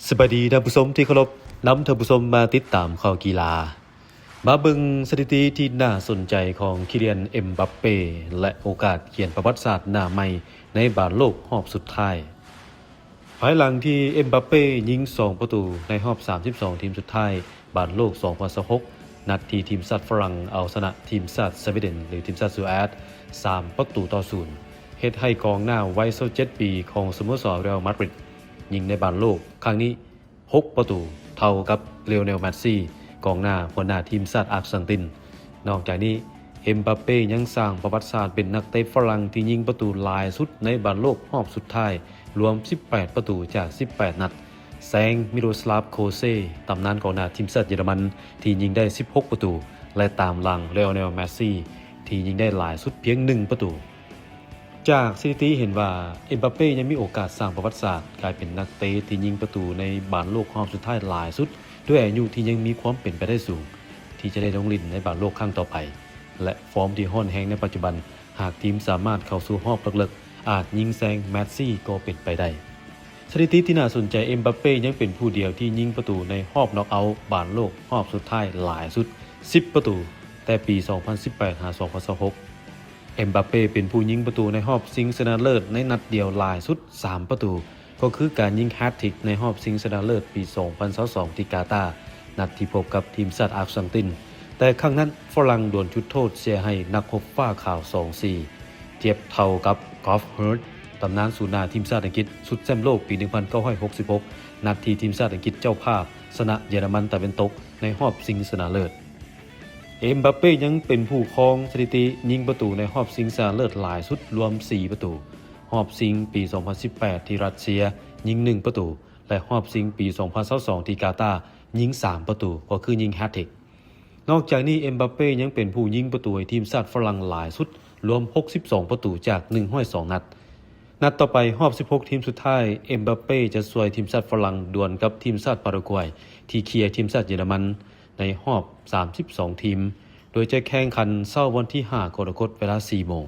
สวัสดีท่านผู้ชมที่เคารพนำท่านผู้ชมมาติดตามข่าวกีฬามาเบิ่งสถิติที่น่าสนใจของคิเลียนเอ็มบัปเป้และโอกาสเขียนประวัติศาสตร์หน้าใหม่ในบาสโลกรอบสุดท้ายภายหลังที่เอ็มบัปเป้ยิง2ประตูในรอบ32ทีมสุดท้ายบาสโลก2026นัดที่ทีมชาติฝรั่งเอาชนะทีมชาติสวีเดนหรือทีมชาติสวีเดน3-0เฮ็ดให้กองหน้าวัย27ปีของสโมสรเรอัลมาดริดยิงในบาสโลกครั้งนี้6ประตูเท่ากับเลโอเนล เมสซี่กองหน้าหัวหน้าทีมชาติอาร์เจนตินนอกจากนี้เอ็มบัปเป้ยังสร้างประวัติศาสตร์เป็นนักเตะฝรั่งที่ยิงประตูหลายสุดในบอลโลกรอบสุดท้ายรวม18ประตูจาก18นัดแซงมิโรสลาฟโคเซตำนานกองหน้าทีมชาติเยอรมันที่ยิงได้16ประตูและตามหลังเลโอเนล เมสซี่ที่ยิงได้หลายสุดเพียง1ประตูจากสถิติเห็นว่าเอ็มบัปเป้ยังมีโอกาสสร้างประวัติศาสตร์กลายเป็นนักเตะที่ยิงประตูในบอลโลกรอบสุดท้ายหลายสุดด้วยอายุที่ยังมีความเป็นไปได้สูงที่จะได้ลงเล่นในบอลโลกครั้งต่อไปและฟอร์มที่ห้อนแรงในปัจจุบันหากทีมสามารถเข้าสู่รอบลึกๆอาจยิงแซงเมสซี่ก็เป็นไปได้สถิติที่น่าสนใจเอ็มบัปเป้ยังเป็นผู้เดียวที่ยิงประตูในรอบน็อกเอาท์บอลโลกรอบสุดท้ายหลายสุด10ประตูแต่ปี2018-2026เอ็มบัปเป้เป็นผู้ยิงประตูในรอบชิงชนะเลิศในนัดเดียวหลายสุด3ประตูก็คือการยิงแฮตทริกในรอบชิงชนะเลิศปี2022ที่กาตาร์นัดที่พบกับทีมชาติอาร์เจนตินแต่ครั้งนั้นฝรั่งโดนจุดโทษเสียให้นักรบฟ้าขาว 2-4 เทียบเท่ากับกอล์ฟเฮิร์ตตำนานศูนย์หน้าทีมชาติอังกฤษชุดแชมป์โลกปี 1966 นัดที่ทีมชาติอังกฤษเจ้าภาพชนะเยอรมันตะวันตกในรอบชิงชนะเลิศเอ็มบัปเป้ยังเป็นผู้ครองสถิติยิงประตูในรอบชิงชนะเลิศหลายสุดรวม4ประตูรอบชิงปี 2018 ที่รัสเซียยิง1ประตูและรอบชิงปี 2022 ที่กาตาร์ยิง3ประตูก็คือยิงแฮตทริกนอกจากนี้เอ็มบัปเป้ยังเป็นผู้ยิงประตูให้ทีมชาติฝรั่งหลายสุดรวม62ประตูจาก102นัดต่อไปรอบ16ทีมสุดท้ายเอ็มบัปเป้จะช่วยทีมชาติฝรั่งดวลกับทีมชาติปารากวัยที่เคลียร์ทีมชาติเยอรมันในรอบ32ทีมโดยจะแข่งขันเช้าวันที่5กรกฎาคมเวลา 4 โมง